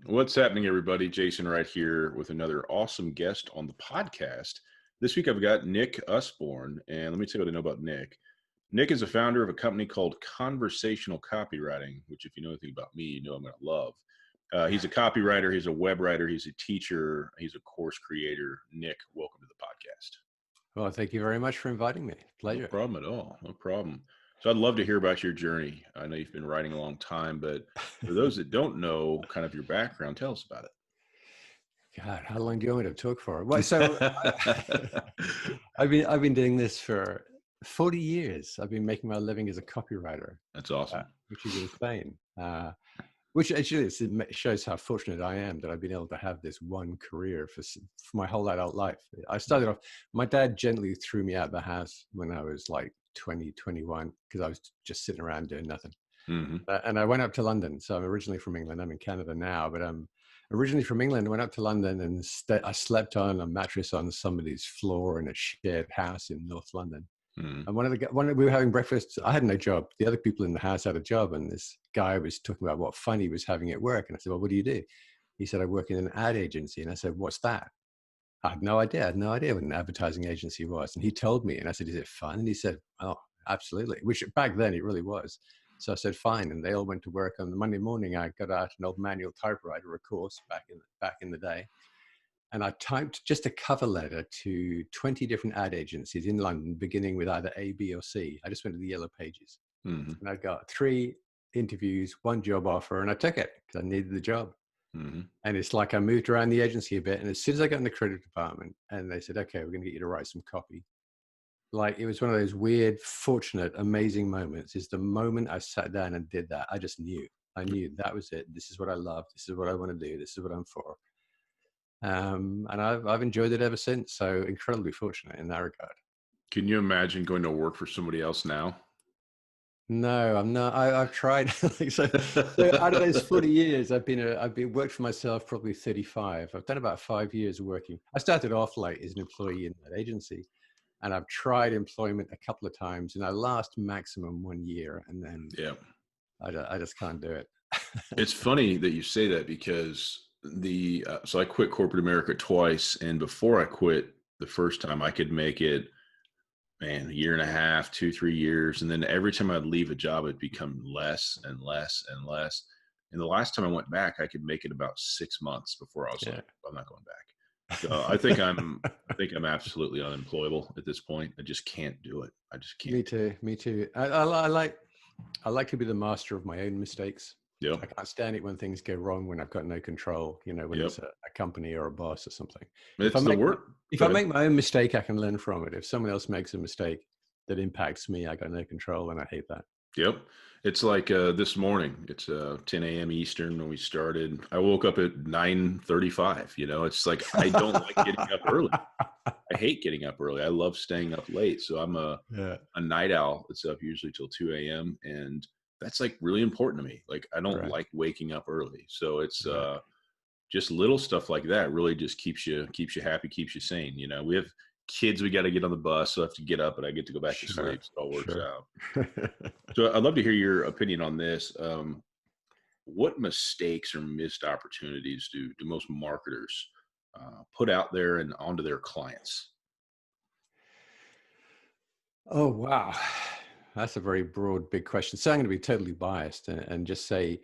What's happening, everybody? Jason right here with another awesome guest on the podcast. This week I've got Nick Usborne, and let me tell you what I know about Nick. Nick is a founder of a company called Conversational Copywriting, which if you know anything about me, you know I'm going to love. He's a copywriter, he's a web writer, he's a teacher, he's a course creator. Nick, welcome to the podcast. Well, thank you very much for inviting me. No Pleasure. problem at all. No problem. So I'd love to hear about your journey. I know you've been writing a long time, but for those that don't know kind of your background, tell us about God, how long do you want me to talk for? Well, so it. I've been doing this for 40 years. I've been making my living as a copywriter, That's awesome. which is insane. Which actually it shows how fortunate I am that I've been able to have this one career for my whole adult life. I started off, my dad gently threw me out of the house when I was like 20, 21, because I was just sitting around doing nothing. Mm-hmm. And I went up to London. So I'm originally from England. I'm in Canada now, but I'm originally from England. I went up to London and I slept on a mattress on somebody's floor in a shared house in North London. Mm-hmm. And when we were having breakfast, I had no job. The other people in the house had a job. And this guy was talking about what fun he was having at work. And I said, well, what do you do? He said, I work in an ad agency. And I said, what's that? I had no idea. I had no idea what an advertising agency was. And he told me, and I said, is it fun? And he said, oh, absolutely. Which back then it really was. So I said, fine. And they all went to work on the Monday morning. I got out an old manual typewriter, of course, back in the day. And I typed just a cover letter to 20 different ad agencies in London, beginning with either A, B, or C. I just went to the yellow pages. Mm-hmm. And I got 3 interviews, 1 job offer, and I took it because I needed the job. Mm-hmm. And it's like I moved around the agency a bit. And as soon as I got in the creative department and they said, okay, we're going to get you to write some copy. Like it was one of those weird, fortunate, amazing moments. Is the moment I sat down and did that, I just knew. I knew that was it. This is what I love. This is what I want to do. This is what I'm for. And I've enjoyed it ever since. So incredibly fortunate in that regard. Can you imagine going to work for somebody else now? No, I'm not. I've tried. so out of those 40 years, I've been worked for myself probably 35. I've done about 5 years of working. I started off like as an employee in that agency. And I've tried employment a couple of times, and I last maximum 1 year, and then Yeah. I just can't do it. It's funny that you say that because so I quit corporate America twice, and before I quit the first time, I could make it, man, 1.5 years, 2, 3 years, and then every time I'd leave a job, it'd become less and less and less. And the last time I went back, I could make it about 6 months before I was like, I'm not going back. So I think I'm absolutely unemployable at this point. I just can't do it. I just can't. Me too. I like to be the master of my own mistakes. Yeah. I can't stand it when things go wrong, when I've got no control, when it's a company or a boss or something. It's the work. If I make my own mistake, I can learn from it. If someone else makes a mistake that impacts me, I got no control, and I hate that. Yep. It's like this morning, it's 10 a.m. Eastern when we started. I woke up at 9:35. It's like, I don't like getting up early. I hate getting up early. I love staying up late. So I'm a night owl that's up usually till 2 a.m. And that's like really important to me. Like, I don't like waking up early. So it's just little stuff like that really just keeps you happy, keeps you sane. We have kids we got to get on the bus, so I have to get up and I get to go back to sleep, so it all works out. So I'd love to hear your opinion on this. What mistakes or missed opportunities do most marketers put out there and onto their clients? Oh, wow. That's a very broad, big question. So I'm going to be totally biased and just say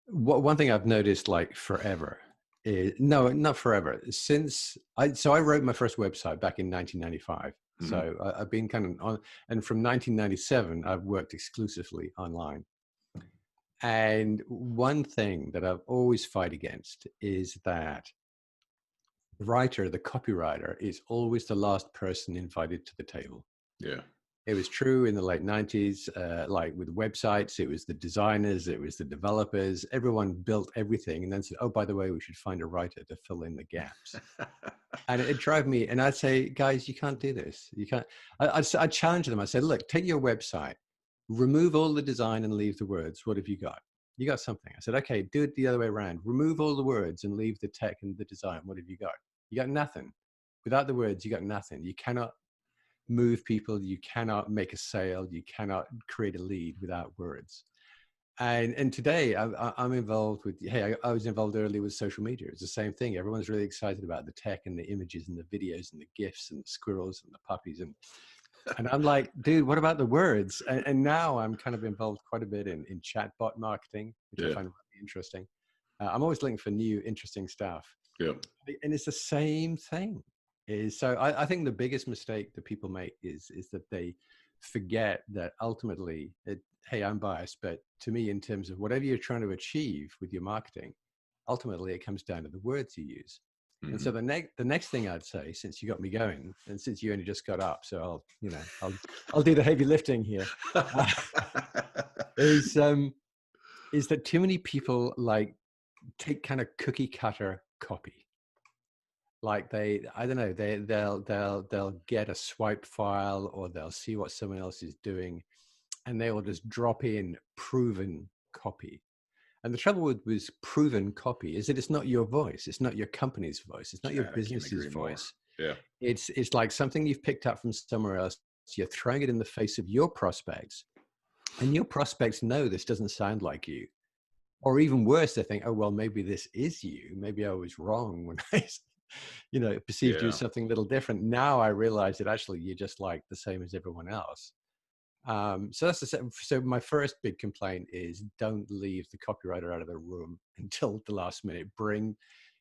one thing I've noticed like forever is, no, not forever. So I wrote my first website back in 1995. Mm-hmm. So I've been kind of on, and from 1997, I've worked exclusively online. And one thing that I've always fight against is that the writer, the copywriter, is always the last person invited to the table. Yeah. It was true in the late 90s, like with websites, it was the designers, it was the developers, everyone built everything and then said, oh, by the way, we should find a writer to fill in the gaps. And it drove me, and I'd say, guys, you can't do this. You can't. I'd challenge them. I said, look, take your website, remove all the design and leave the words. What have you got? You got something. I said, okay, do it the other way around. Remove all the words and leave the tech and the design. What have you got? You got nothing. Without the words, you got nothing. You cannot move people, you cannot make a sale, you cannot create a lead without words. And today I'm involved with, hey, I was involved early with social media. It's the same thing. Everyone's really excited about the tech and the images and the videos and the GIFs and the squirrels and the puppies. And I'm like, dude, what about the words? And now I'm kind of involved quite a bit in chatbot marketing, which I Yeah. find really interesting. I'm always looking for new, interesting stuff. Yeah. And it's the same thing. So I think the biggest mistake that people make is that they forget that ultimately, hey, I'm biased, but to me, in terms of whatever you're trying to achieve with your marketing, ultimately it comes down to the words you use. And so the next thing I'd say, since you got me going, and since you only just got up, so I'll do the heavy lifting here, is that too many people like take kind of cookie cutter copy. Like I don't know, they'll get a swipe file, or they'll see what someone else is doing, and they will just drop in proven copy. And the trouble with proven copy is that it's not your voice, it's not your company's voice, it's not your Chad, I can't business's agree more. voice. Yeah. It's like something you've picked up from somewhere else. You're throwing it in the face of your prospects, and your prospects know this doesn't sound like you. Or even worse, they think, oh, well, maybe this is you. Maybe I was wrong when I, perceived you as Yeah. something a little different. Now I realize that actually you're just like the same as everyone else. So so my first big complaint is don't leave the copywriter out of the room until the last minute. Bring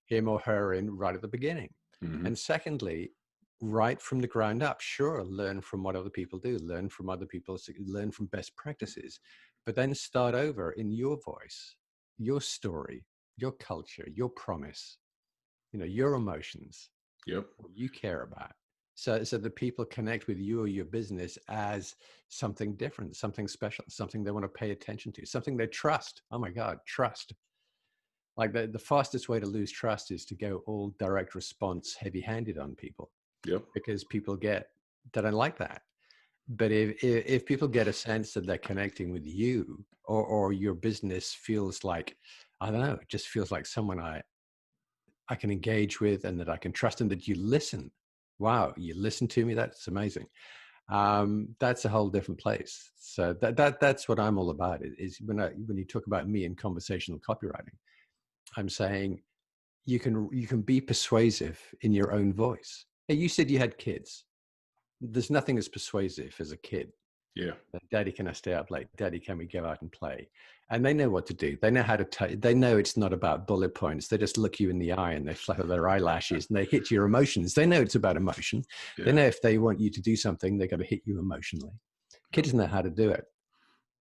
him or her in right at the beginning. And secondly, right from the ground up, sure, learn from what other people do, learn from other people, learn from best practices, but then start over in your voice, your story, your culture, your promise, your emotions, Yep. what you care about. So that people connect with you or your business as something different, something special, something they want to pay attention to, something they trust. Oh my God, trust. Like the fastest way to lose trust is to go all direct response heavy handed on people, Yep. because people they don't like that. But if people get a sense that they're connecting with you, or your business feels like, I don't know, it just feels like someone I can engage with, and that I can trust, and that you listen. Wow, you listen to me. That's amazing. That's a whole different place. So that's what I'm all about. Is when you talk about me in conversational copywriting, I'm saying you can be persuasive in your own voice. Hey, you said you had kids. There's nothing as persuasive as a kid. Yeah. Daddy, can I stay up late? Daddy, can we go out and play? And they know what to do. They know how to they know it's not about bullet points. They just look you in the eye and they flutter their eyelashes and they hit your emotions. They know it's about emotion. They Yeah. know if they want you to do something, they got to hit you emotionally. Kids know how to do it.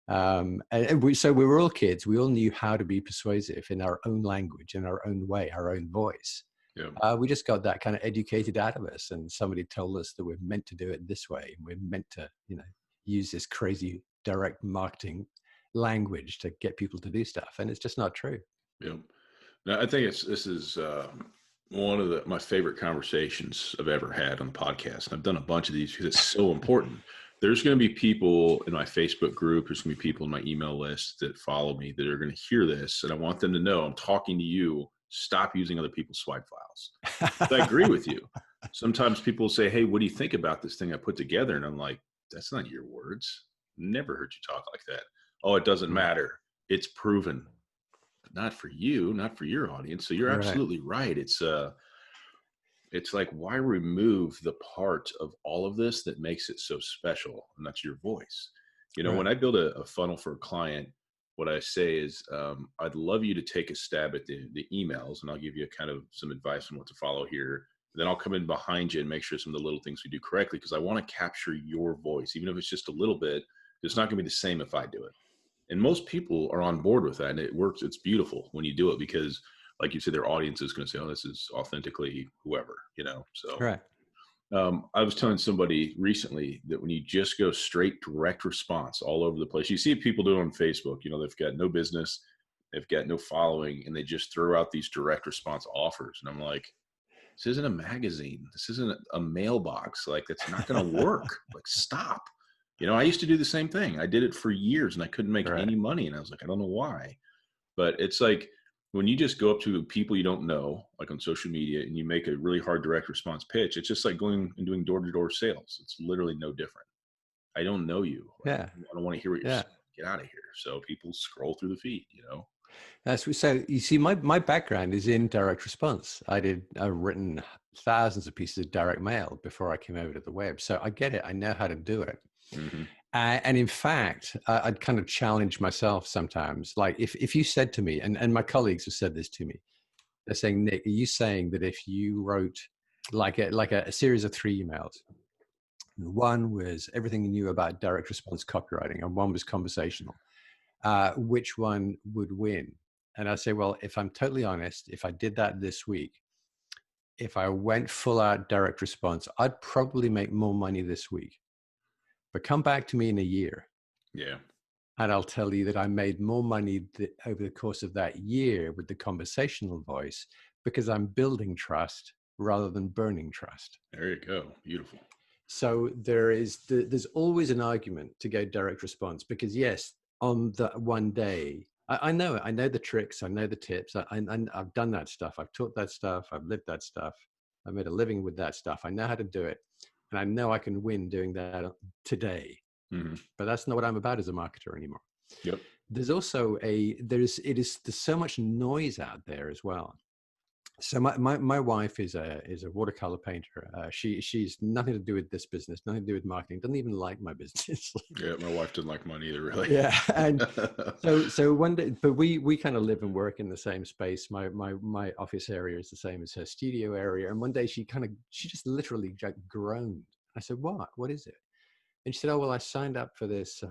So we were all kids. We all knew how to be persuasive in our own language, in our own way, our own voice. Yep. We just got that kind of educated out of us, and somebody told us that we're meant to do it this way, and we're meant to, use this crazy direct marketing language to get people to do stuff, and it's just not true. Yep. Now, I think this is one of my favorite conversations I've ever had on the podcast. And I've done a bunch of these because it's so important. There's going to be people in my Facebook group, there's going to be people in my email list that follow me that are going to hear this. And I want them to know I'm talking to you. Stop using other people's swipe files. I agree with you. Sometimes people say, hey, what do you think about this thing I put together? And I'm like, that's not your words. Never heard you talk like that. Oh, it doesn't matter. It's proven. But not for you, not for your audience. So you're Right. absolutely right. It's like, why remove the part of all of this that makes it so special? And that's your voice. Right. When I build a funnel for a client, what I say is, I'd love you to take a stab at the emails, and I'll give you kind of some advice on what to follow here. Then I'll come in behind you and make sure some of the little things we do correctly, because I want to capture your voice, even if it's just a little bit. It's not going to be the same if I do it. And most people are on board with that, and it works. It's beautiful when you do it, because like you said, their audience is going to say, oh, this is authentically whoever, so Right. I was telling somebody recently that when you just go straight direct response all over the place, you see people do it on Facebook, they've got no business, they've got no following, and they just throw out these direct response offers. And I'm like, this isn't a magazine. This isn't a mailbox. Like, that's not going to work. Like, stop. I used to do the same thing. I did it for years and I couldn't make Right. any money. And I was like, I don't know why. But it's like, when you just go up to people you don't know, like on social media, and you make a really hard direct response pitch, it's just like going and doing door-to-door sales. It's literally no different. I don't know you. Like, Yeah. I don't want to hear what you're Yeah. saying. get out of here. So people scroll through the feed, you know? So you see, my background is in direct response. I've written thousands of pieces of direct mail before I came over to the web. So I get it. I know how to do it. Hmm. And in fact, I'd kind of challenge myself sometimes. Like if you said to me, and my colleagues have said this to me, they're saying, Nick, are you saying that if you wrote like a series of 3 emails, one was everything you knew about direct response copywriting, and one was conversational, which one would win? And I say, well, if I'm totally honest, if I did that this week, if I went full out direct response, I'd probably make more money this week. But come back to me in a year, Yeah. and I'll tell you that I made more money over the course of that year with the conversational voice, because I'm building trust rather than burning trust. There you go. Beautiful. So there's always an argument to go direct response, because yes, on the one day, I know it. I know the tricks. I know the tips. I've done that stuff. I've taught that stuff. I've lived that stuff. I've made a living with that stuff. I know how to do it. And I know I can win doing that today. Hmm. But that's not what I'm about as a marketer anymore. Yep. There's also there's so much noise out there as well. So my wife is a watercolor painter. She's nothing to do with this business, nothing to do with marketing. Doesn't even like my business. Yeah. My wife didn't like mine either, really. Yeah, and so one day, but we kind of live and work in the same space. My office area is the same as her studio area. And one day she just literally groaned. I said, what is it? And she said, oh, well, I signed up for this.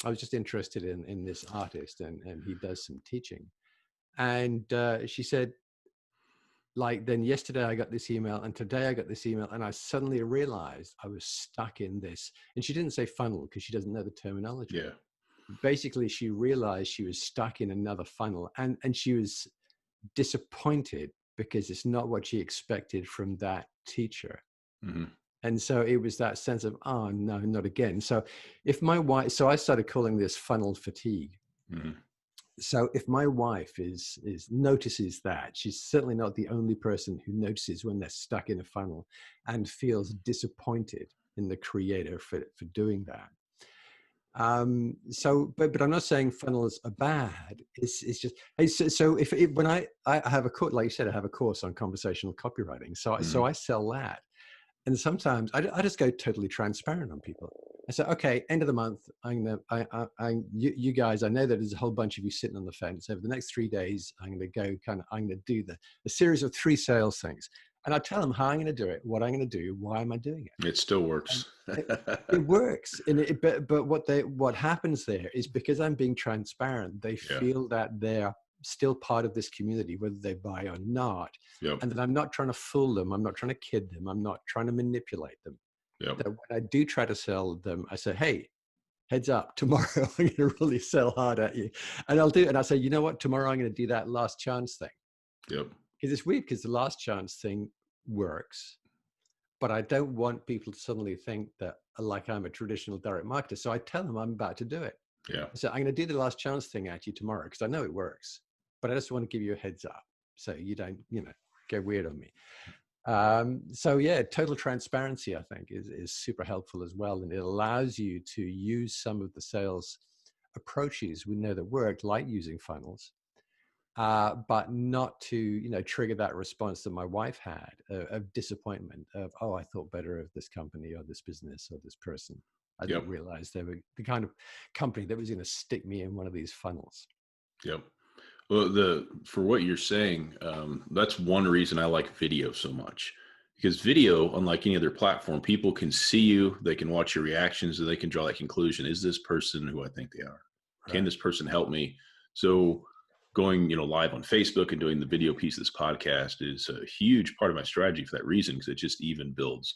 I was just interested in this artist, and he does some teaching. And she said, like, then yesterday I got this email, and today I got this email, and I suddenly realized I was stuck in this. And she didn't say funnel because she doesn't know the terminology. Yeah. Basically, she realized she was stuck in another funnel, and she was disappointed because it's not what she expected from that teacher. Hmm. And so it was that sense of, oh no, not again. So so I started calling this funnel fatigue. Hmm. So if my wife notices that, she's certainly not the only person who notices when they're stuck in a funnel and feels disappointed in the creator for doing that. But I'm not saying funnels are bad. It's just, so when I have a course, like you said, I have a course on conversational copywriting. So I sell that. And sometimes I just go totally transparent on people. I say, okay, end of the month, you guys, I know that there's a whole bunch of you sitting on the fence. Over the next 3 days, I'm going to do a series of 3 sales things. And I tell them how I'm going to do it, what I'm going to do, why am I doing it? It still works. It works. But what happens there is, because I'm being transparent, they feel that they're still part of this community, whether they buy or not. Yep. And that I'm not trying to fool them. I'm not trying to kid them. I'm not trying to manipulate them. Yep. That when I do try to sell them, I say, hey, heads up, tomorrow I'm going to really sell hard at you. And I'll do it. And I say, you know what, tomorrow I'm going to do that last chance thing. Yep. Because it's weird, because the last chance thing works. But I don't want people to suddenly think that, like, I'm a traditional direct marketer. So I tell them I'm about to do it. Yeah. So I'm going to do the last chance thing at you tomorrow, because I know it works. But I just want to give you a heads up so you don't, go weird on me. So yeah, total transparency, I think, is super helpful as well. And it allows you to use some of the sales approaches we know that work, like using funnels, but not to, trigger that response that my wife had of disappointment of, oh, I thought better of this company or this business or this person. I didn't realize they were the kind of company that was going to stick me in one of these funnels. Yep. Well, for what you're saying, that's one reason I like video so much, because video, unlike any other platform, people can see you, they can watch your reactions, and they can draw that conclusion. Is this person who I think they are? Right. Can this person help me? So going, live on Facebook and doing the video piece of this podcast is a huge part of my strategy for that reason, because it just even builds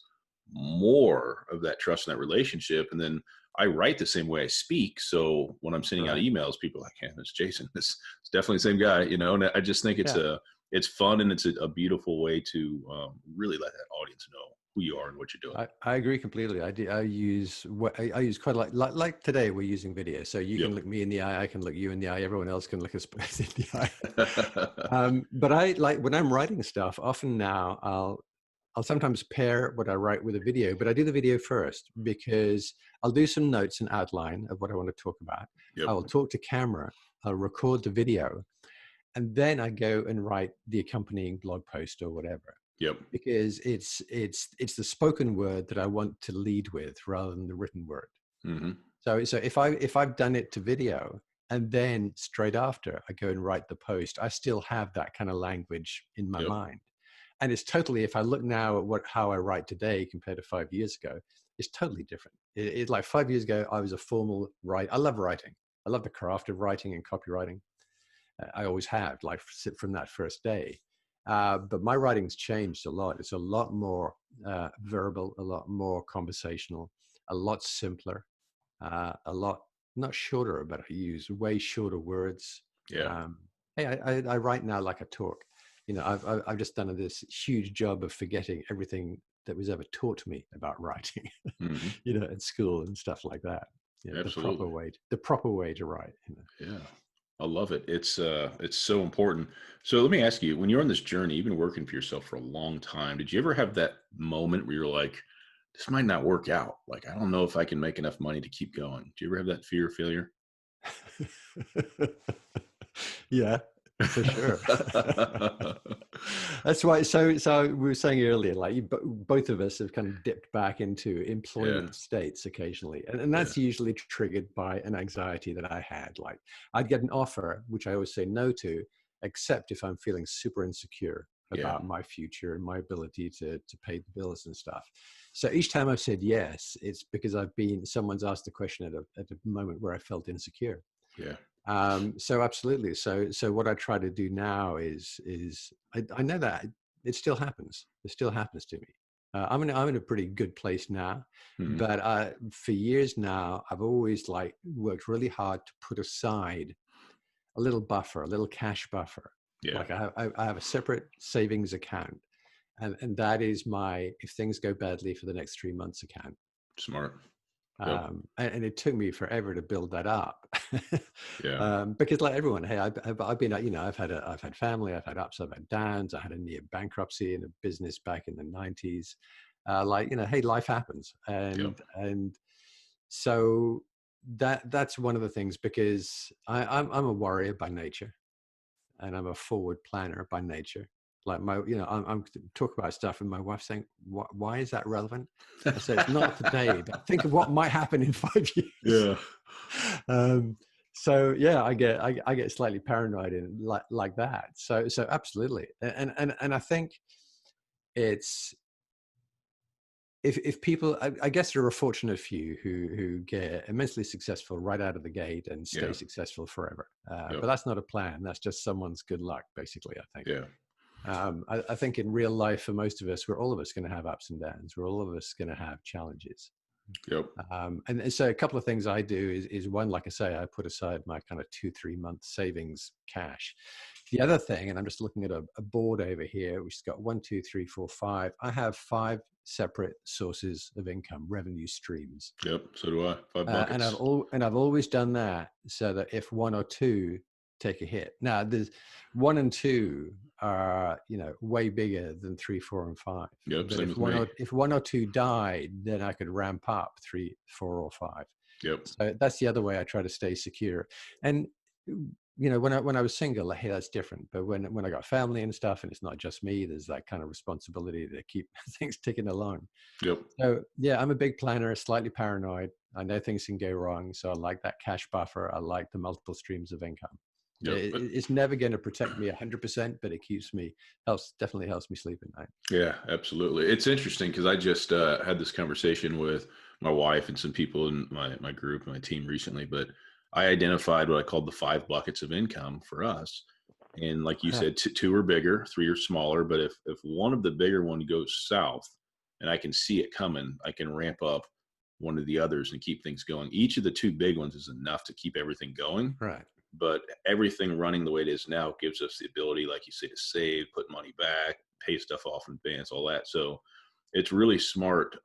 more of that trust in that relationship. And then I write the same way I speak. So when I'm sending out emails, people are like, yeah, it's Jason. It's definitely the same guy, and I just think it's fun, and it's a beautiful way to really let that audience know who you are and what you're doing. I agree completely. I use quite a lot. Like today, we're using video, so you can look me in the eye, I can look you in the eye, everyone else can look us both in the eye. But I like, when I'm writing stuff, often now I'll sometimes pair what I write with a video, but I do the video first because I'll do some notes and outline of what I want to talk about. Yep. I will talk to camera, I'll record the video, and then I go and write the accompanying blog post or whatever. Yep. Because it's the spoken word that I want to lead with rather than the written word. Mm-hmm. So if I've done it to video and then straight after I go and write the post, I still have that kind of language in my Yep. mind. And it's totally, if I look now at how I write today compared to 5 years ago, it's totally different. It's like 5 years ago, I was a formal writer. I love writing. I love the craft of writing and copywriting. I always have, like from that first day. But my writing's changed a lot. It's a lot more verbal, a lot more conversational, a lot simpler, a lot not shorter, but I use way shorter words. Yeah. Hey, I write now like I talk. You know, I've just done this huge job of forgetting everything that was ever taught to me about writing. Mm-hmm. You know, at school and stuff like that. You know, Absolutely. the proper way to write. You know. Yeah. I love it. It's so important. So let me ask you, when you're on this journey, you've been working for yourself for a long time. Did you ever have that moment where you're like, this might not work out? Like, I don't know if I can make enough money to keep going. Do you ever have that fear of failure? Yeah, for sure. That's why. So we were saying earlier, like both of us have kind of dipped back into Yeah. employment states occasionally, and Yeah. that's usually triggered by an anxiety that I had. Like I'd get an offer, which I always say no to, except if I'm feeling super insecure Yeah. about my future and my ability to pay the bills and stuff. So each time I've said yes, it's because someone's asked the question at a moment where I felt insecure. Yeah. So absolutely. So what I try to do now is I know that it still happens. It still happens to me. I'm in a pretty good place now, Hmm. but for years now, I've always like worked really hard to put aside a little buffer, a little cash buffer. Yeah. Like I have a separate savings account, and that is my if things go badly for the next 3 months account. Smart. Yep. And it took me forever to build that up. Yeah. Because like everyone, hey, I've been, you know, I've had family, I've had ups, I've had downs. I had a near bankruptcy in a business back in the 90s. Like, you know, hey, life happens. Yep. And so that's one of the things because I'm a warrior by nature and I'm a forward planner by nature. Like you know, I'm talking about stuff, and my wife's saying, "Why is that relevant?" I said, "It's not today, but think of what might happen in 5 years." Yeah. Um, so yeah, I get slightly paranoid and like that. So absolutely, and I think it's if people, I guess there are a fortunate few who get immensely successful right out of the gate and stay Yeah. successful forever. But Yep. that's not a plan. That's just someone's good luck, basically. I think. Yeah. I think in real life, for most of us, we're all of us going to have ups and downs. We're all of us going to have challenges. Yep. And so a couple of things I do is one, like I say, I put aside my kind of 2-3 month savings cash. The other thing, and I'm just looking at a board over here, which has got 1, 2, 3, 4, 5. I have 5 separate sources of income, revenue streams. Yep. So do I. 5 And buckets. I've always done that so that if 1 or 2 take a hit, now there's 1 and 2 are, you know, way bigger than 3, 4, and 5. Yep. But Same with me. if 1 or 2 died, then I could ramp up 3, 4, or 5. Yep. So that's the other way I try to stay secure. And you know, when I was single, like, hey, that's different. But when I got family and stuff, and it's not just me, there's that kind of responsibility to keep things ticking along. Yep. So yeah, I'm a big planner, slightly paranoid. I know things can go wrong, so I like that cash buffer. I like the multiple streams of income. Yep. It's never going to protect me 100%, but it definitely helps me sleep at night. Yeah, absolutely. It's interesting because I just had this conversation with my wife and some people in my group, my team recently, but I identified what I called the 5 buckets of income for us. And like you Yeah, said, 2 are bigger, 3 are smaller. But if one of the bigger one goes south and I can see it coming, I can ramp up one of the others and keep things going. Each of the 2 big ones is enough to keep everything going. right. But everything running the way it is now gives us the ability, like you say, to save, put money back, pay stuff off in advance, all that. So it's really smart.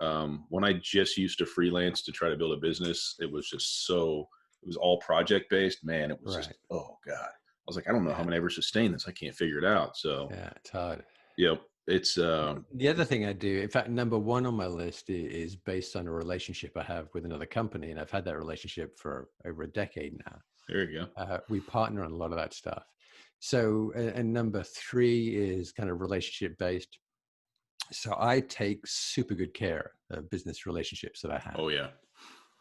When I just used to freelance to try to build a business, it was just it was all project based. Man, it was just, Right. oh God. I was like, I don't know how I'm Yeah. gonna ever sustain this. I can't figure it out. So, Yeah. It's hard. yep. It's The other thing I do, in fact, number one on my list is based on a relationship I have with another company, and I've had that relationship for over a decade now. there you go. We partner on a lot of that stuff. So, and number three is kind of relationship based. So I take super good care of business relationships that I have. Oh yeah.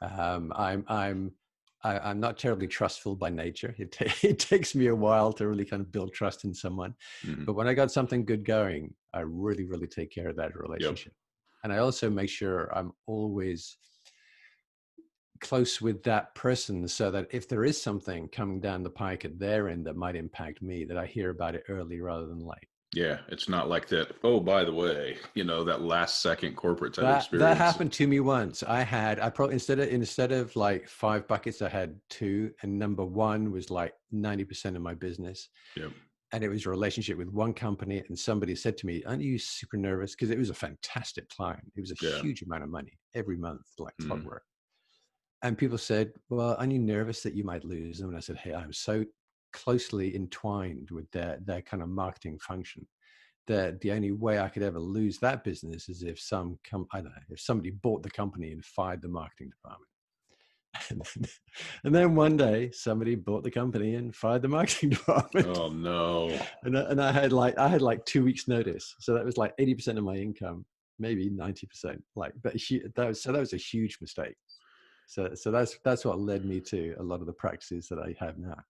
Um, I'm I'm I'm not terribly trustful by nature. It takes me a while to really kind of build trust in someone, Hmm. but when I got something good going, I really take care of that Yep. relationship, and I also make sure I'm always close with that person, so that if there is something coming down the pike at their end that might impact me, that I hear about it early rather than late. Yeah, it's not like that. Oh, by the way, that last second corporate type That experience. happened to me once. I probably instead of like 5 buckets, I had two, and number one was like 90% of my business. Yep. And it was a relationship with one company, and somebody said to me, "Aren't you super nervous?" Because it was a fantastic client. It was a Yeah. huge amount of money every month, like Mm. clockwork. And people said, "Well, aren't you nervous that you might lose them?" And I said, "Hey, I'm so closely entwined with their kind of marketing function that the only way I could ever lose that business is if I don't know, if somebody bought the company and fired the marketing department." And then one day somebody bought the company and fired the marketing department. Oh no. And I had like 2 weeks notice. So that was like 80% of my income, maybe 90%. But that was a huge mistake. So that's what led me to a lot of the practices that I have now.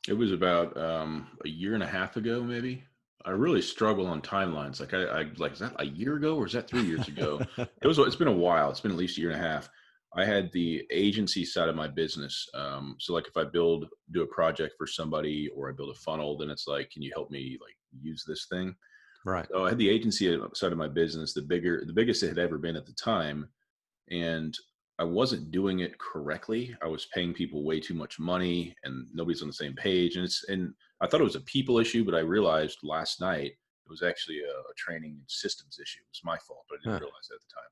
It was about a year and a half ago, maybe. I really struggle on timelines. Like I like, is that a year ago or is that 3 years ago? It's been a while. It's been at least a year and a half. I had the agency side of my business. So like if I do a project for somebody or I build a funnel, then it's like, can you help me like use this thing? Right. So I had the agency side of my business, the biggest it had ever been at the time, and I wasn't doing it correctly. I was paying people way too much money, and nobody's on the same page. And I thought it was a people issue, but I realized last night it was actually a training and systems issue. It was my fault, but I didn't Huh. realize it at the time.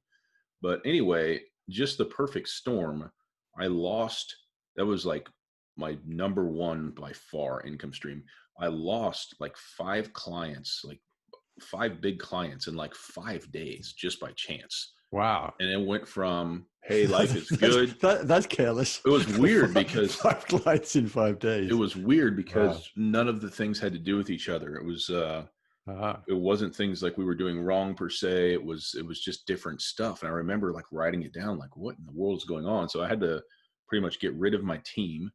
But anyway, just the perfect storm. I lost. That was like my number one by far income stream. I lost like five clients, like five big clients in like 5 days just by chance. Wow. And it went from, hey, life that's, is that's, good. that's careless. It was weird because Five clients in 5 days. Wow. none of the things had to do with each other. Ah, It wasn't things like we were doing wrong per se. It was just different stuff. And I remember like writing it down, like what in the world is going on? So I had to pretty much get rid of my team.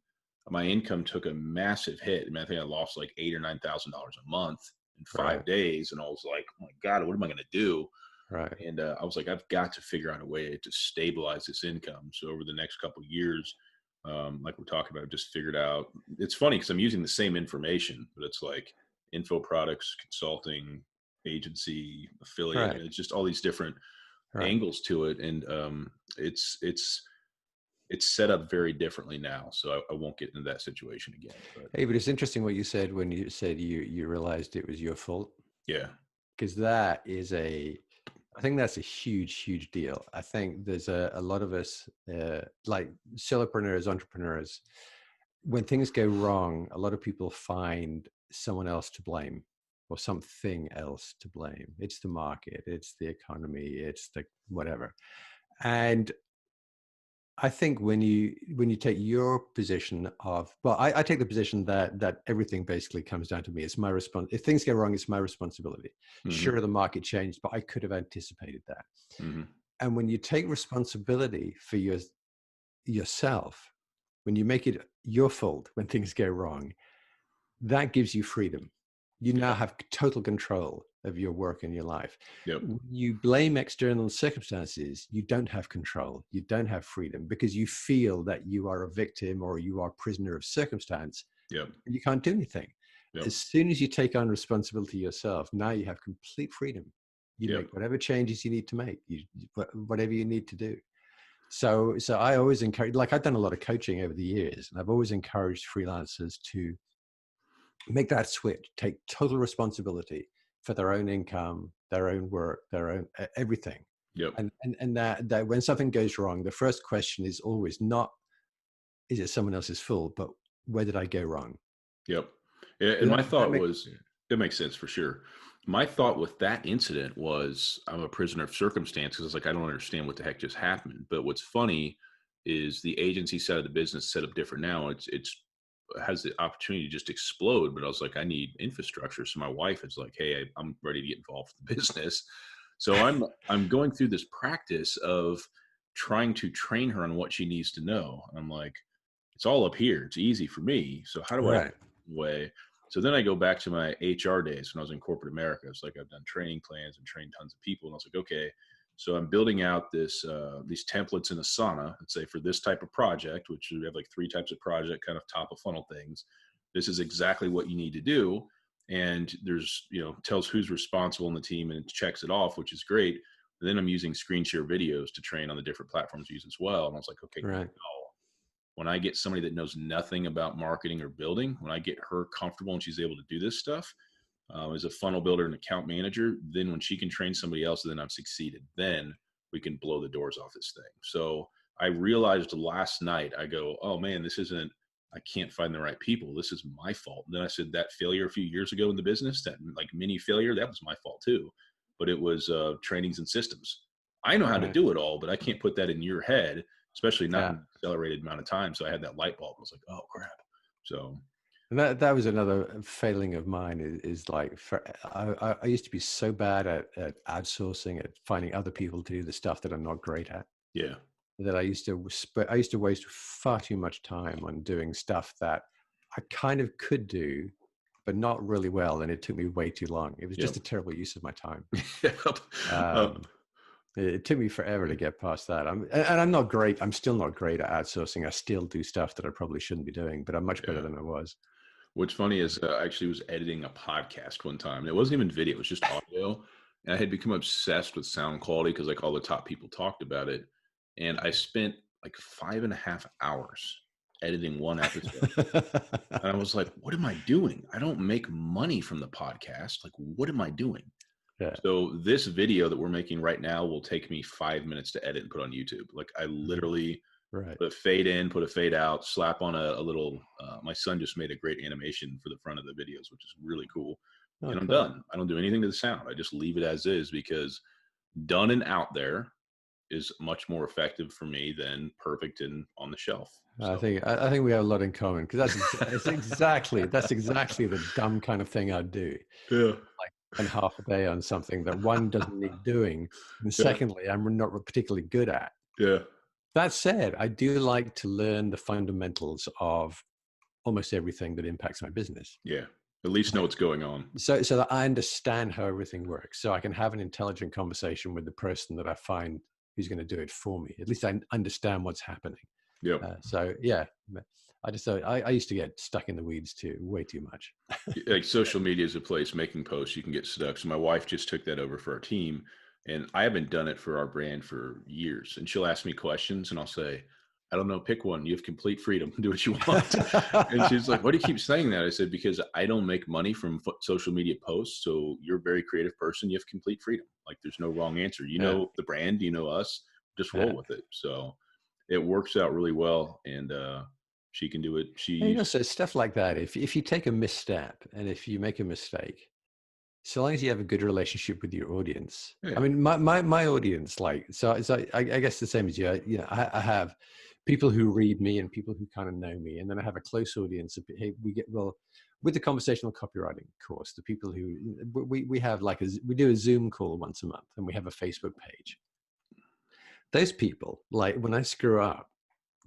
My income took a massive hit. I mean, I think I lost like $8,000 or $9,000 a month in right. 5 days. And I was like, oh my God, what am I going to do? Right. And I was like, I've got to figure out a way to stabilize this income. So over the next couple of years, like we're talking about, I've just figured out. It's funny because I'm using the same information, but it's like info products, consulting, agency, affiliate. I Right. mean, it's just all these different Right. angles to it, and it's it's set up very differently now. So I won't get into that situation again. But Hey, but it's interesting what you said when you said you realized it was your fault, yeah, because I think that's a huge deal. I think there's a lot of us, like solopreneurs, entrepreneurs, when things go wrong, a lot of people find someone else to blame or something else to blame. It's the market, it's the economy, it's the whatever. And I think when you take your position of, well, I take the position that everything basically comes down to me. It's my response. If things go wrong, it's my responsibility. hmm Sure, the market changed, but I could have anticipated that. hmm And when you take responsibility for yourself, when you make it your fault when things go wrong, that gives you freedom. You now yeah, have total control of your work and your life. yep, When you blame external circumstances, you don't have control. You don't have freedom because you feel that you are a victim or you are a prisoner of circumstance yep, and you can't do anything. yep, As soon as you take on responsibility yourself, now you have complete freedom. You yep. make whatever changes you need to make, whatever you need to do. So I always encourage, like I've done a lot of coaching over the years, and I've always encouraged freelancers to make that switch, take total responsibility for their own income, their own work, their own everything. Yep. And that when something goes wrong, the first question is always not, is it someone else's fault, but where did I go wrong? Yep. Yeah, and Does my that thought make was, it makes sense for sure. My thought with that incident was I'm a prisoner of circumstance because it's like, I don't understand what the heck just happened. But what's funny is the agency side of the business set up different now. It's has the opportunity to just explode. But I was like, I need infrastructure. So my wife is like, hey, I'm ready to get involved with the business. So I'm going through this practice of trying to train her on what she needs to know. And I'm like, it's all up here. It's easy for me. So how do I Right. way? So then I go back to my HR days when I was in corporate America. It's like I've done training plans and trained tons of people. And I was like, okay, so I'm building out these templates in Asana, let's say for this type of project, which we have like 3 types of project, kind of top of funnel things. This is exactly what you need to do. And there's, tells who's responsible in the team and it checks it off, which is great. And then I'm using screen share videos to train on the different platforms to use as well. And I was like, okay, Right. when I get somebody that knows nothing about marketing or building, when I get her comfortable and she's able to do this stuff as a funnel builder and account manager, then when she can train somebody else, then I've succeeded. Then we can blow the doors off this thing. So I realized last night, I go, oh man, I can't find the right people. This is my fault. And then I said that failure a few years ago in the business, that like mini failure, that was my fault too. But it was trainings and systems. I know how to Right. do it all, but I can't put that in your head, especially not Yeah. in an accelerated amount of time. So I had that light bulb. I was like, oh crap. So And that was another failing of mine is like I used to be so bad at outsourcing, at finding other people to do the stuff that I'm not great at, yeah, that I used to waste far too much time on doing stuff that I kind of could do, but not really well, and it took me way too long. It was yep, just a terrible use of my time. yep. Uh, Um, it took me forever to get past that. And I'm not great. I'm still not great at outsourcing. I still do stuff that I probably shouldn't be doing, but I'm much better yeah. than I was. What's funny is I actually was editing a podcast one time. And it wasn't even video; it was just audio. And I had become obsessed with sound quality because like all the top people talked about it. And I spent like 5.5 hours editing one episode. And I was like, what am I doing? I don't make money from the podcast. Like, what am I doing? Yeah. So this video that we're making right now will take me 5 minutes to edit and put on YouTube. Like I literally Right. put a fade in, put a fade out, slap on a little, my son just made a great animation for the front of the videos, which is really cool. Oh, And I'm cool. done. I don't do anything to the sound. I just leave it as is because done and out there is much more effective for me than perfect and on the shelf. So I think we have a lot in common because that's exactly the dumb kind of thing I'd do. yeah, Like spend half a day on something that one doesn't need doing, and yeah, secondly, I'm not particularly good at. yeah, That said, I do like to learn the fundamentals of almost everything that impacts my business. yeah. At least know what's going on. So that I understand how everything works, so I can have an intelligent conversation with the person that I find who's going to do it for me. At least I understand what's happening. Yep. So yeah, I used to get stuck in the weeds too, way too much. Like social media is a place making posts you can get stuck. So my wife just took that over for our team, and I haven't done it for our brand for years. And she'll ask me questions, and I'll say, "I don't know. Pick one. You have complete freedom. Do what you want." And she's like, "Why do you keep saying that?" I said, "Because I don't make money from social media posts. So you're a very creative person. You have complete freedom. Like there's no wrong answer. You Yeah, know the brand. You know us. Just roll yeah. with it." So it works out really well, and she can do it. And She's so stuff like that. If you take a misstep and if you make a mistake, so long as you have a good relationship with your audience. I yeah, mean, my audience, like, so I guess the same as you. You know, I have people who read me and people who kind of know me, and then I have a close audience. Hey, we get with the conversational copywriting course. The people who we have like we do a Zoom call once a month, and we have a Facebook page. Those people, like when I screw up,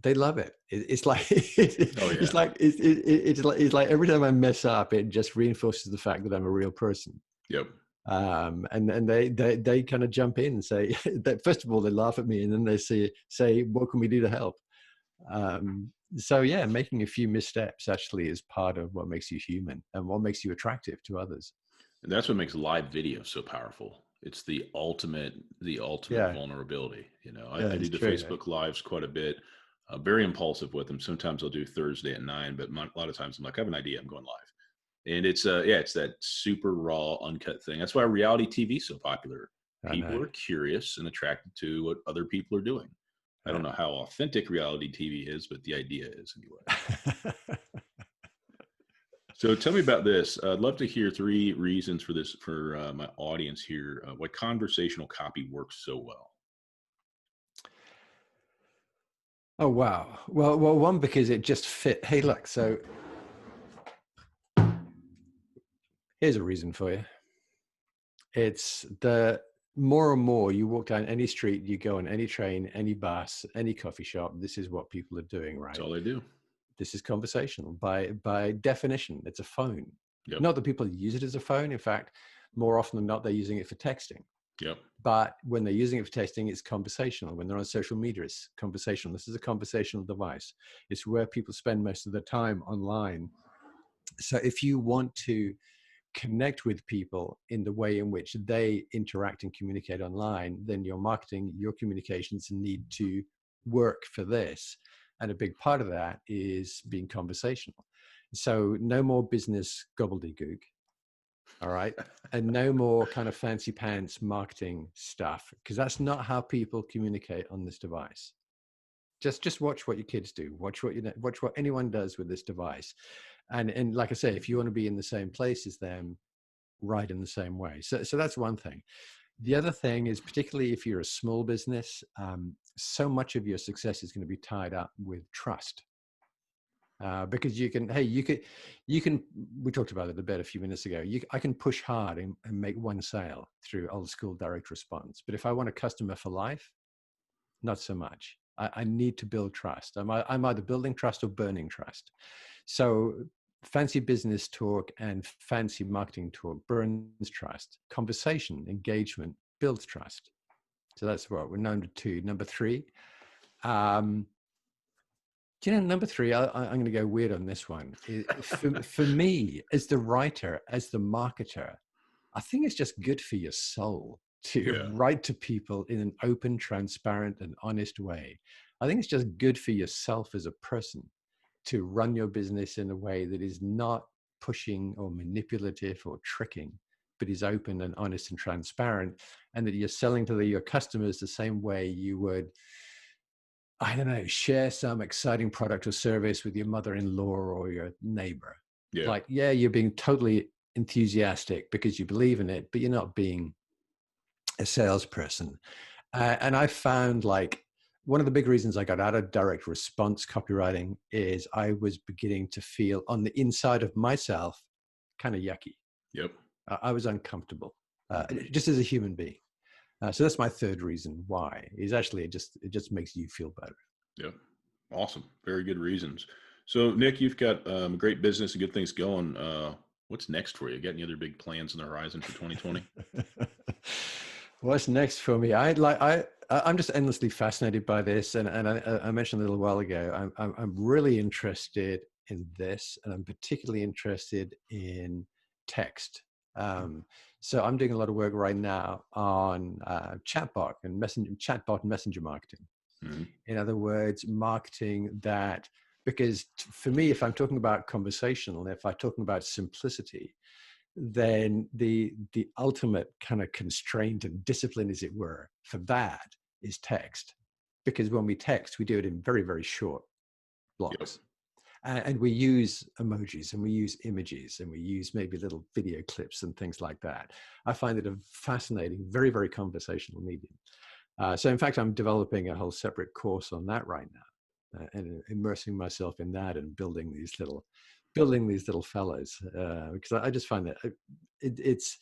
they love it. It's like oh yeah, it's like every time I mess up, it just reinforces the fact that I'm a real person. yep. And they kind of jump in and say that first of all they laugh at me, and then they say what can we do to help. So yeah, making a few missteps actually is part of what makes you human and what makes you attractive to others. And that's what makes live video so powerful. It's the ultimate Yeah, vulnerability. You know, yeah, I do it's the true. Facebook lives quite a bit. Very impulsive with them. Sometimes I'll do Thursday at 9, but a lot of times I'm like, I have an idea, I'm going live. And it's yeah, it's that super raw, uncut thing. That's why reality TV is so popular. I know. People are curious and attracted to what other people are doing. I don't Yeah. know how authentic reality TV is, but the idea is anyway. So tell me about this. I'd love to hear 3 reasons for this for my audience here. Why conversational copy works so well. Oh, wow. Well, one, because it just fit. Hey, look, so here's a reason for you. It's the more and more you walk down any street, you go on any train, any bus, any coffee shop, this is what people are doing, That's right? all they do. This is conversational by definition. It's a phone. Yep. Not that people use it as a phone. In fact, more often than not, they're using it for texting. Yep. But when they're using it for texting, it's conversational. When they're on social media, it's conversational. This is a conversational device. It's where people spend most of their time online. So if you want to connect with people in the way in which they interact and communicate online, then your marketing, your communications need to work for this. And a big part of that is being conversational. So no more business gobbledygook. All right. And no more kind of fancy pants marketing stuff, because that's not how people communicate on this device. Just watch what your kids do. Watch what anyone does with this device. And like I say, if you want to be in the same place as them, right in the same way. So that's one thing. The other thing is, particularly if you're a small business, so much of your success is going to be tied up with trust. Because you can, we talked about it a bit a few minutes ago. I can push hard and make one sale through old school direct response. But if I want a customer for life, not so much. I need to build trust. I'm either building trust or burning trust. So fancy business talk and fancy marketing talk burns trust. Conversation, engagement builds trust. So that's what we're number 2. Number 3, number 3, I'm going to go weird on this one. For me, as the writer, as the marketer, I think it's just good for your soul to Yeah. write to people in an open, transparent, and honest way. I think it's just good for yourself as a person to run your business in a way that is not pushing or manipulative or tricking, but is open and honest and transparent, and that you're selling to your customers the same way you would, I don't know, share some exciting product or service with your mother-in-law or your neighbor. Yeah. Like, yeah, you're being totally enthusiastic because you believe in it, but you're not being a salesperson. And I found, like, one of the big reasons I got out of direct response copywriting is I was beginning to feel on the inside of myself kind of yucky. Yep. I was uncomfortable, Mhm. just as a human being. So that's my third reason why. Is actually it just makes you feel better. Yep. Awesome. Very good reasons. So Nick, you've got a great business and good things going. What's next for you? Got any other big plans on the horizon for 2020? What's next for me? I'm just endlessly fascinated by this, and I mentioned a little while ago. I'm really interested in this, and I'm particularly interested in text. So I'm doing a lot of work right now on chatbot and messenger marketing. Mhm. In other words, marketing that, because for me, if I'm talking about conversational, if I'm talking about simplicity, then the ultimate kind of constraint and discipline, as it were, for that is text. Because when we text, we do it in very, very short Yep. blocks. And we use emojis and we use images and we use maybe little video clips and things like that. I find it a fascinating, very, very conversational medium. So in fact, I'm developing a whole separate course on that right now, and immersing myself in that and building these little fellows, because I just find that it's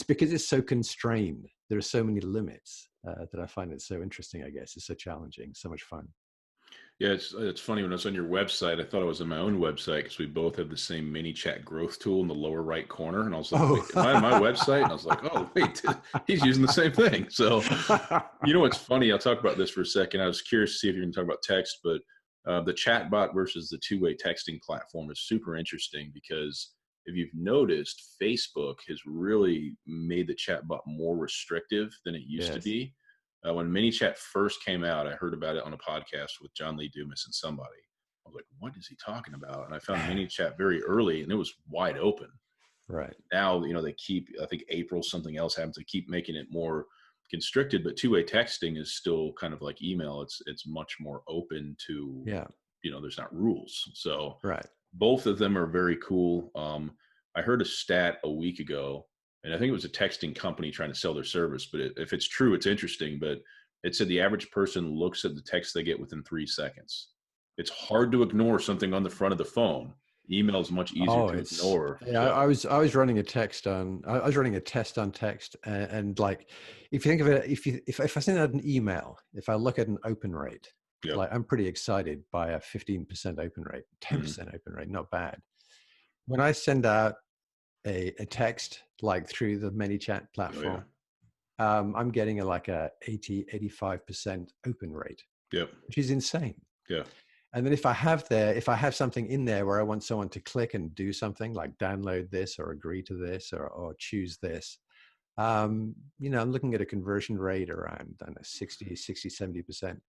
because it's so constrained. There are so many limits that I find it so interesting. I guess it's so challenging, so much fun. Yeah, it's funny when I was on your website, I thought I was on my own website because we both have the same mini chat growth tool in the lower right corner. And I was like, Oh, wait, am I on my website? And I was like, oh, wait, he's using the same thing. So, what's funny? I'll talk about this for a second. I was curious to see if you're going to talk about text, but the chat bot versus the two-way texting platform is super interesting because if you've noticed, Facebook has really made the chat bot more restrictive than it used to yes, be. When ManyChat first came out, I heard about it on a podcast with John Lee Dumas and somebody. I was like, what is he talking about? And I found ManyChat very early and it was wide open. right. Now, they keep, I think April, something else happens. They keep making it more constricted, but two-way texting is still kind of like email. It's much more open to, Yeah, there's not rules. So right. Both of them are very cool. I heard a stat a week ago, and I think it was a texting company trying to sell their service, but if it's true, it's interesting. But it said the average person looks at the text they get within 3 seconds. It's hard to ignore something on the front of the phone. Email is much easier Oh, to it's ignore. yeah. So, I was running a text on. I was running a test on text, and like, if you think of it, if I send out an email, if I look at an open rate, yep. like I'm pretty excited by a 15% open rate, Mhm. 10% open rate, not bad. When I send out a text like through the ManyChat Oh, yeah. platform, I'm getting like a 85% open rate, Yep. which is insane. Yeah. And then if I have something in there where I want someone to click and do something like download this or agree to this or choose this, I'm looking at a conversion rate around, I don't know, 70%,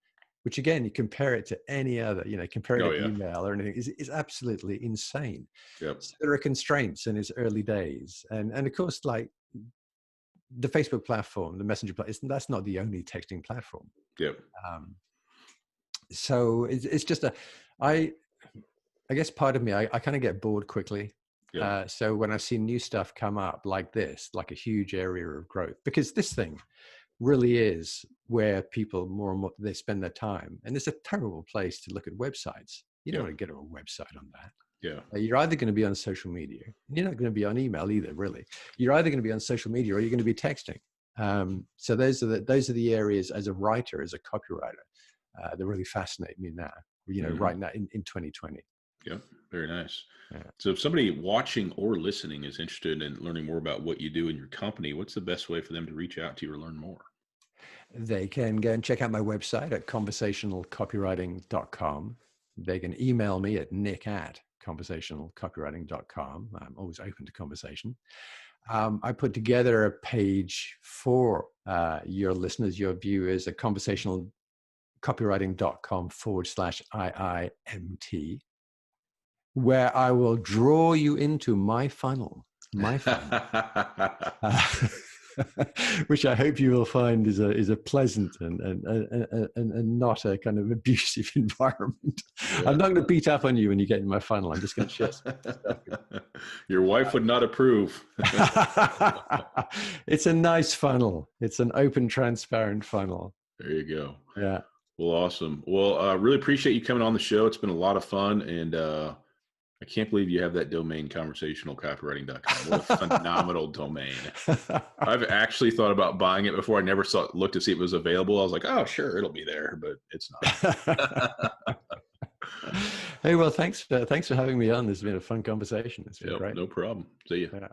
which again, you compare it to any other, compare it Oh, to yeah. email or anything, is absolutely insane. Yep. So there are constraints in its early days. And of course, like the Facebook platform, the messenger platform, that's not the only texting platform. Yep. Um, so it's just I guess part of me, I kind of get bored quickly. Yep. So when I see new stuff come up like this, like a huge area of growth, because this thing really is where people more and more, they spend their time. And it's a terrible place to look at websites. You don't Yep. want to get a website on that. Yeah. You're either going to be on social media. You're not going to be on email either, really. You're either going to be on social media or you're going to be texting. So those are the areas as a writer, as a copywriter, that really fascinate me now. Mhm. Right now in 2020. Yep. Very nice. Yeah. So if somebody watching or listening is interested in learning more about what you do in your company, what's the best way for them to reach out to you or learn more? They can go and check out my website at conversationalcopywriting.com. They can email me at nick@conversationalcopywriting.com. I'm always open to conversation. I put together a page for your listeners, your viewers at conversationalcopywriting.com/IIMT, where I will draw you into my funnel, uh, which I hope you will find is a pleasant and not a kind of abusive environment. I'm Yeah. not going to beat up on you when you get in my funnel. I'm just going to share some stuff. Your wife would not approve. It's a nice funnel. It's an open, transparent funnel. There you go. Yeah. Well, awesome. Well, really appreciate you coming on the show. It's been a lot of fun. And I can't believe you have that domain, conversationalcopywriting.com. What a phenomenal domain. I've actually thought about buying it before. I never looked to see if it was available. I was like, oh, sure, it'll be there, but it's not. Hey, well, thanks for having me on. This has been a fun conversation. It's been Yep, great. no problem. See you. Yeah.